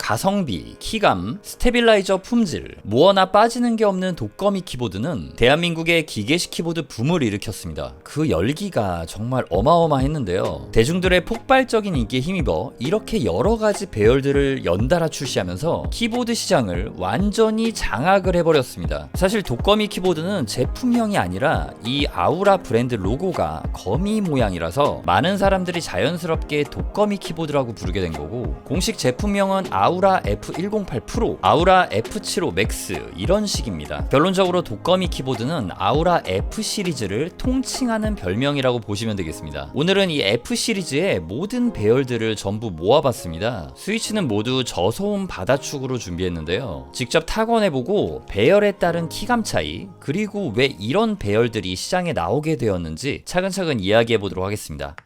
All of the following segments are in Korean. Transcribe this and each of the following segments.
가성비, 키감, 스테빌라이저 품질, 뭐 하나 빠지는 게 없는 독거미 키보드는 대한민국의 기계식 키보드 붐을 일으켰습니다. 그 열기가 정말 어마어마했는데요. 대중들의 폭발적인 인기에 힘입어 이렇게 여러 가지 배열들을 연달아 출시하면서 키보드 시장을 완전히 장악을 해버렸습니다. 사실 독거미 키보드는 제품명이 아니라 이 아우라 브랜드 로고가 거미 모양이라서 많은 사람들이 자연스럽게 독거미 키보드라고 부르게 된 거고, 공식 제품명은 아우라 F108 프로, 아우라 F75 맥스 이런 식입니다. 결론적으로 독거미 키보드는 아우라 F 시리즈를 통칭하는 별명이라고 보시면 되겠습니다. 오늘은 이 F 시리즈의 모든 배열들을 전부 모아봤습니다. 스위치는 모두 저소음 바다축으로 준비했는데요. 직접 타건해보고 배열에 따른 키감 차이, 그리고 왜 이런 배열들이 시장에 나오게 되었는지 차근차근 이야기해보도록 하겠습니다.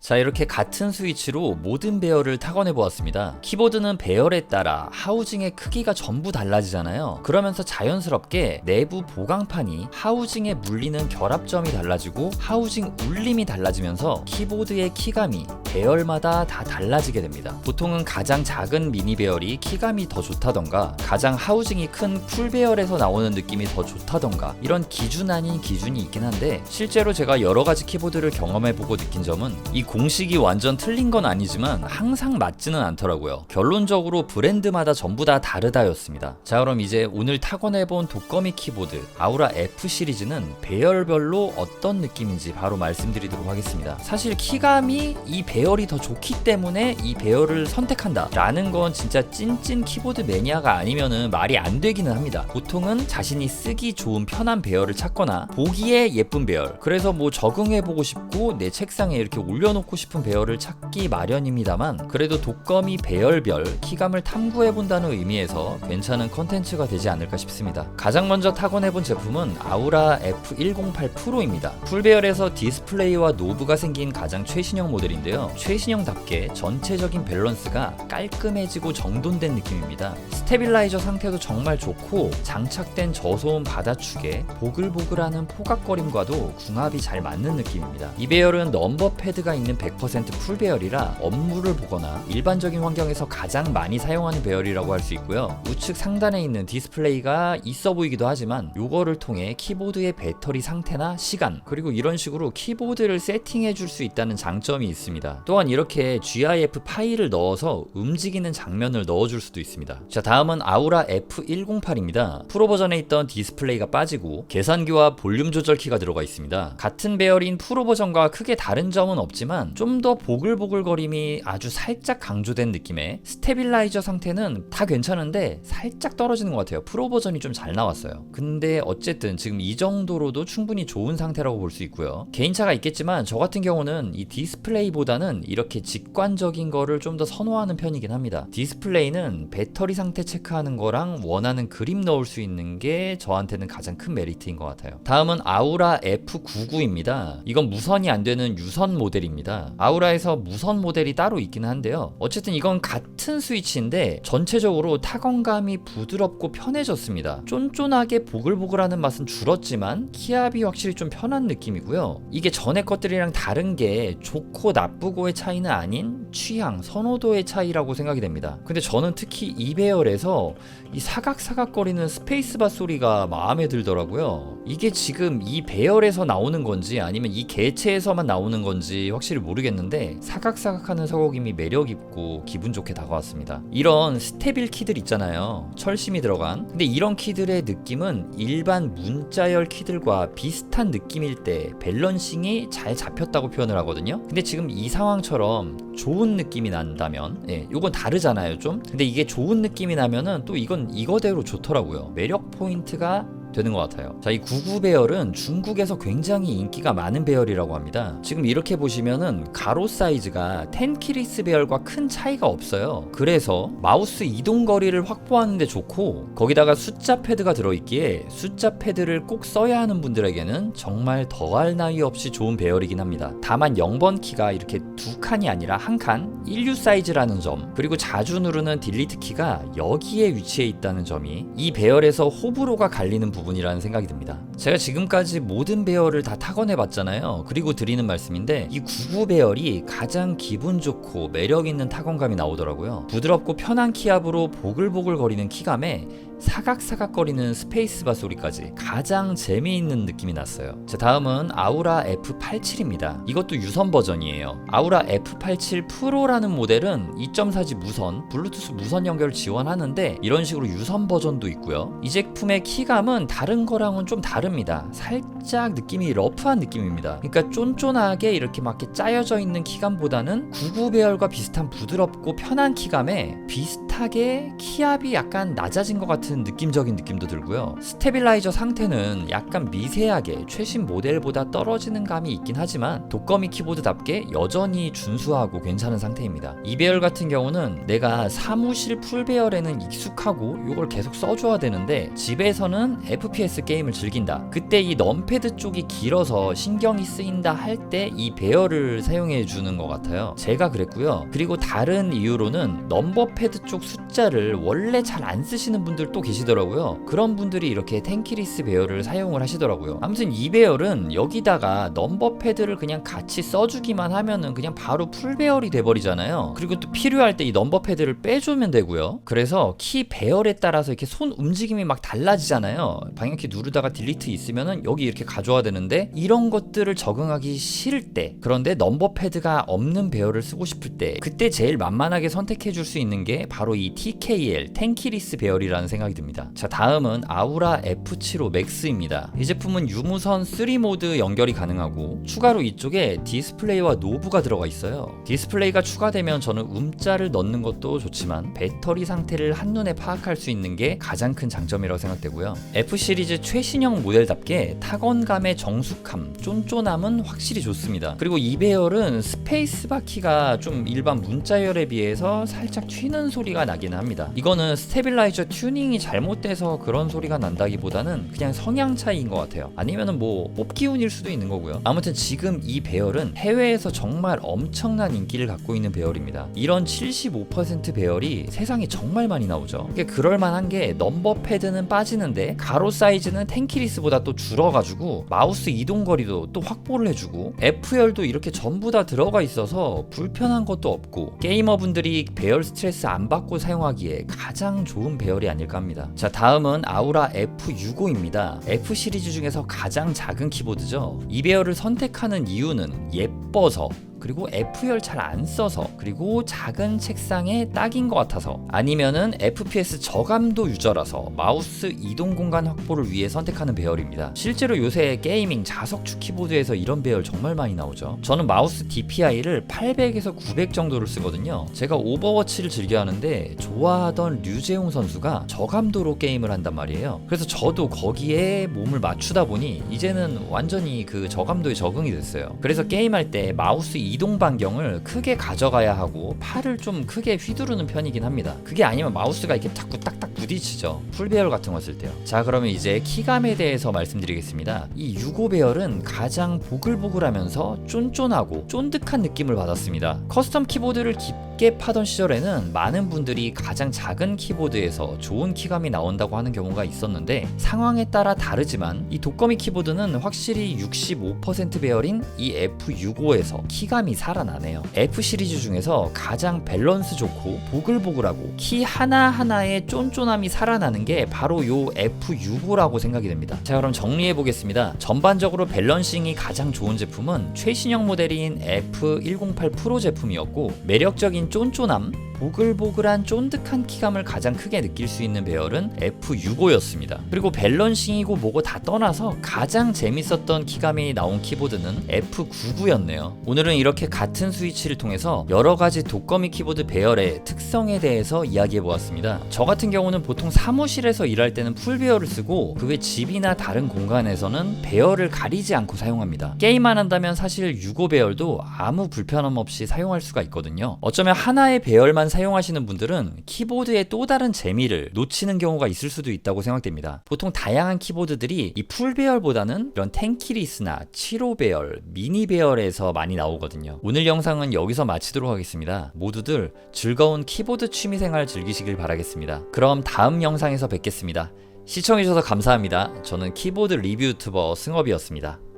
자, 이렇게 같은 스위치로 모든 배열을 타건해 보았습니다. 키보드는 배열에 따라 하우징의 크기가 전부 달라지잖아요. 그러면서 자연스럽게 내부 보강판이 하우징에 물리는 결합점이 달라지고 하우징 울림이 달라지면서 키보드의 키감이 배열마다 다 달라지게 됩니다. 보통은 가장 작은 미니 배열이 키감이 더 좋다던가, 가장 하우징이 큰 풀 배열에서 나오는 느낌이 더 좋다던가, 이런 기준 아닌 기준이 있긴 한데, 실제로 제가 여러 가지 키보드를 경험해보고 느낀 점은 이 공식이 완전 틀린 건 아니지만 항상 맞지는 않더라고요. 결론적으로 브랜드마다 전부 다 다르다였습니다. 자, 그럼 이제 오늘 타건해본 독거미 키보드 아우라 F 시리즈는 배열별로 어떤 느낌인지 바로 말씀드리도록 하겠습니다. 사실 키감이 이 배열이 더 좋기 때문에 이 배열을 선택한다 라는 건 진짜 찐찐 키보드 매니아가 아니면은 말이 안 되기는 합니다. 보통은 자신이 쓰기 좋은 편한 배열을 찾거나 보기에 예쁜 배열, 그래서 뭐 적응해보고 싶고 내 책상에 이렇게 올려놓고 싶은 배열을 찾기 마련입니다만, 그래도 독거미 배열별 키감을 탐구해본다는 의미에서 괜찮은 컨텐츠가 되지 않을까 싶습니다. 가장 먼저 타건해본 제품은 아우라 F108 프로입니다. 풀배열에서 디스플레이와 노브가 생긴 가장 최신형 모델인데요. 최신형답게 전체적인 밸런스가 깔끔해지고 정돈된 느낌입니다. 스테빌라이저 상태도 정말 좋고, 장착된 저소음 바다축에 보글보글하는 포각거림과도 궁합이 잘 맞는 느낌입니다. 이 배열은 넘버 패드가 있는 100% 풀배열이라 업무를 보거나 일반적인 환경에서 가장 많이 사용하는 배열이라고 할 수 있고요. 우측 상단에 있는 디스플레이가 있어 보이기도 하지만 요거를 통해 키보드의 배터리 상태나 시간, 그리고 이런 식으로 키보드를 세팅해 줄 수 있다는 장점이 있습니다. 있습니다. 또한 이렇게 GIF 파일을 넣어서 움직이는 장면을 넣어줄 수도 있습니다. 자, 다음은 아우라 F108입니다. 프로 버전에 있던 디스플레이가 빠지고 계산기와 볼륨 조절 키가 들어가 있습니다. 같은 배열인 프로 버전과 크게 다른 점은 없지만 좀 더 보글보글거림이 아주 살짝 강조된 느낌의 스테빌라이저 상태는 다 괜찮은데 살짝 떨어지는 것 같아요. 프로 버전이 좀 잘 나왔어요. 근데 어쨌든 지금 이 정도로도 충분히 좋은 상태라고 볼 수 있고요. 개인차가 있겠지만 저 같은 경우는 이 디스플레이보다는 이렇게 직관적인 거를 좀 더 선호하는 편이긴 합니다. 디스플레이는 배터리 상태 체크하는 거랑 원하는 그림 넣을 수 있는 게 저한테는 가장 큰 메리트인 것 같아요. 다음은 아우라 F99입니다. 이건 무선이 안 되는 유선 모델입니다. 아우라에서 무선 모델이 따로 있기는 한데요. 어쨌든 이건 같은 스위치인데 전체적으로 타건감이 부드럽고 편해졌습니다. 쫀쫀하게 보글보글하는 맛은 줄었지만 키압이 확실히 좀 편한 느낌이고요. 이게 전에 것들이랑 다른 게 좋고 나쁘고의 차이는 아닌 취향, 선호도의 차이라고 생각이 됩니다. 근데 저는 특히 이 배열에서 이 사각사각거리는 스페이스바 소리가 마음에 들더라고요. 이게 지금 이 배열에서 나오는 건지 아니면 이 개체에서만 나오는 건지 확실히 모르겠는데 사각사각하는 서곡임이 매력있고 기분 좋게 다가왔습니다. 이런 스테빌 키들 있잖아요. 철심이 들어간. 근데 이런 키들의 느낌은 일반 문자열 키들과 비슷한 느낌일 때 밸런싱이 잘 잡혔다고 표현을 하거든요. 근데 지금 이 상황처럼 좋은 느낌이 난다면 요건 다르잖아요 좀. 근데 이게 좋은 느낌이 나면은 또 이건 이거대로 좋더라고요. 매력 포인트가 되는 것 같아요. 자, 이 99 배열은 중국에서 굉장히 인기가 많은 배열이라고 합니다. 지금 이렇게 보시면은 가로 사이즈가 10키리스 배열과 큰 차이가 없어요. 그래서 마우스 이동 거리를 확보하는 데 좋고 거기다가 숫자 패드가 들어있기에 숫자 패드를 꼭 써야 하는 분들에게는 정말 더할 나위 없이 좋은 배열이긴 합니다. 다만 0번 키가 이렇게 두 칸이 아니라 한 칸, 1U 사이즈라는 점, 그리고 자주 누르는 딜리트 키가 여기에 위치해 있다는 점이 이 배열에서 호불호가 갈리는 부분이라는 생각이 듭니다. 제가 지금까지 모든 배열을 다 타건해 봤잖아요. 그리고 드리는 말씀인데 이 99 배열이 가장 기분 좋고 매력 있는 타건감이 나오더라고요. 부드럽고 편한 키압으로 보글보글 거리는 키감에 사각사각거리는 스페이스바 소리까지 가장 재미있는 느낌이 났어요. 자, 다음은 아우라 F87입니다. 이것도 유선 버전이에요. 아우라 F87 프로라는 모델은 2.4G 무선, 블루투스 무선 연결을 지원하는데 이런 식으로 유선 버전도 있고요. 이 제품의 키감은 다른 거랑은 좀 다릅니다. 살짝 느낌이 러프한 느낌입니다. 그러니까 쫀쫀하게 이렇게 막 짜여져 있는 키감보다는 99 배열과 비슷한 부드럽고 편한 키감에 비슷하게 키압이 약간 낮아진 것 같은 느낌적인 느낌도 들고요. 스테빌라이저 상태는 약간 미세하게 최신 모델보다 떨어지는 감이 있긴 하지만 독거미 키보드답게 여전히 준수하고 괜찮은 상태입니다. 이 배열 같은 경우는 내가 사무실 풀 배열에는 익숙하고 이걸 계속 써줘야 되는데 집에서는 FPS 게임을 즐긴다. 그때 이 넘패드 쪽이 길어서 신경이 쓰인다 할 때 이 배열을 사용해 주는 것 같아요. 제가 그랬고요. 그리고 다른 이유로는 넘버패드 쪽 숫자를 원래 잘 안 쓰시는 분들도 계시더라고요. 그런 분들이 이렇게 10키리스 배열을 사용을 하시더라고요. 아무튼 이 배열은 여기다가 넘버 패드를 그냥 같이 써주기만 하면은 그냥 바로 풀 배열이 돼버리잖아요. 그리고 또 필요할 때 이 넘버 패드를 빼주면 되고요. 그래서 키 배열에 따라서 이렇게 손 움직임이 막 달라지잖아요. 방향키 누르다가 딜리트 있으면은 여기 이렇게 가져와야 되는데 이런 것들을 적응하기 싫을 때, 그런데 넘버 패드가 없는 배열을 쓰고 싶을 때 그때 제일 만만하게 선택해 줄 수 있는 게 바로 이 TKL 10키리스 배열이라는 생각이 듭니다. 자, 다음은 아우라 F75 맥스입니다. 이 제품은 유무선 3모드 연결이 가능하고 추가로 이쪽에 디스플레이와 노브가 들어가 있어요. 디스플레이가 추가되면 저는 음자를 넣는 것도 좋지만 배터리 상태를 한눈에 파악할 수 있는 게 가장 큰 장점이라고 생각되고요. F 시리즈 최신형 모델답게 타건감의 정숙함, 쫀쫀함은 확실히 좋습니다. 그리고 이 배열은 스페이스바 키가 좀 일반 문자열에 비해서 살짝 튀는 소리가 나긴 합니다. 이거는 스테빌라이저 튜닝이 잘못돼서 그런 소리가 난다기보다는 그냥 성향 차이인 것 같아요. 아니면은 뭐 뽑기운일 수도 있는 거고요. 아무튼 지금 이 배열은 해외에서 정말 엄청난 인기를 갖고 있는 배열입니다. 이런 75% 배열이 세상에 정말 많이 나오죠. 이게 그럴만한 게 넘버 패드는 빠지는데 가로 사이즈는 10키리스보다 또 줄어가지고 마우스 이동 거리도 또 확보를 해주고 F열도 이렇게 전부 다 들어가 있어서 불편한 것도 없고 게이머분들이 배열 스트레스 안 받고 사용하기에 가장 좋은 배열이 아닐까 합니다. 자, 다음은 아우라 F65입니다. F 시리즈 중에서 가장 작은 키보드죠. 이 배열을 선택하는 이유는 예뻐서 그리고 F열 잘 안 써서, 그리고 작은 책상에 딱인 것 같아서, 아니면은 FPS 저감도 유저라서 마우스 이동 공간 확보를 위해 선택하는 배열입니다. 실제로 요새 게이밍 자석축 키보드에서 이런 배열 정말 많이 나오죠. 저는 마우스 DPI를 800에서 900 정도를 쓰거든요. 제가 오버워치를 즐겨 하는데 좋아하던 류재용 선수가 저감도로 게임을 한단 말이에요. 그래서 저도 거기에 몸을 맞추다 보니 이제는 완전히 그 저감도에 적응이 됐어요. 그래서 게임할 때 마우스 이동 반경을 크게 가져가야 하고 팔을 좀 크게 휘두르는 편이긴 합니다. 그게 아니면 마우스가 이렇게 자꾸 딱딱 부딪히죠. 풀배열 같은 거 쓸 때요. 자, 그러면 이제 키감에 대해서 말씀드리겠습니다. 이 65 배열은 가장 보글보글하면서 쫀쫀하고 쫀득한 느낌을 받았습니다. 커스텀 키보드를 깊게 파던 시절에는 많은 분들이 가장 작은 키보드에서 좋은 키감이 나온다고 하는 경우가 있었는데, 상황에 따라 다르지만 이 독거미 키보드는 확실히 65% 배열인 이 F65에서 키감이 살아나네요. F 시리즈 중에서 가장 밸런스 좋고 보글보글하고 키 하나하나에 쫀쫀함이 살아나는 게 바로 요 F65라고 생각이 됩니다. 자, 그럼 정리해 보겠습니다. 전반적으로 밸런싱이 가장 좋은 제품은 최신형 모델인 F108 프로 제품이었고, 매력적인 쫀쫀함, 보글보글한 쫀득한 키감을 가장 크게 느낄 수 있는 배열은 F65였습니다. 그리고 밸런싱이고 뭐고 다 떠나서 가장 재밌었던 키감이 나온 키보드는 F99였네요. 오늘은 이렇게 같은 스위치를 통해서 여러가지 독거미 키보드 배열의 특성에 대해서 이야기해 보았습니다. 저 같은 경우는 보통 사무실에서 일할 때는 풀 배열을 쓰고, 그 외 집이나 다른 공간에서는 배열을 가리지 않고 사용합니다. 게임만 한다면 사실 65 배열도 아무 불편함 없이 사용할 수가 있거든요. 어쩌면 하나의 배열만 사용하시는 분들은 키보드의 또 다른 재미를 놓치는 경우가 있을 수도 있다고 생각됩니다. 보통 다양한 키보드들이 이 풀 배열보다는 이런 텐키리스나 75 배열, 미니 배열에서 많이 나오거든요. 오늘 영상은 여기서 마치도록 하겠습니다. 모두들 즐거운 키보드 취미생활 즐기시길 바라겠습니다. 그럼 다음 영상에서 뵙겠습니다. 시청해주셔서 감사합니다. 저는 키보드 리뷰 유튜버 승업이었습니다.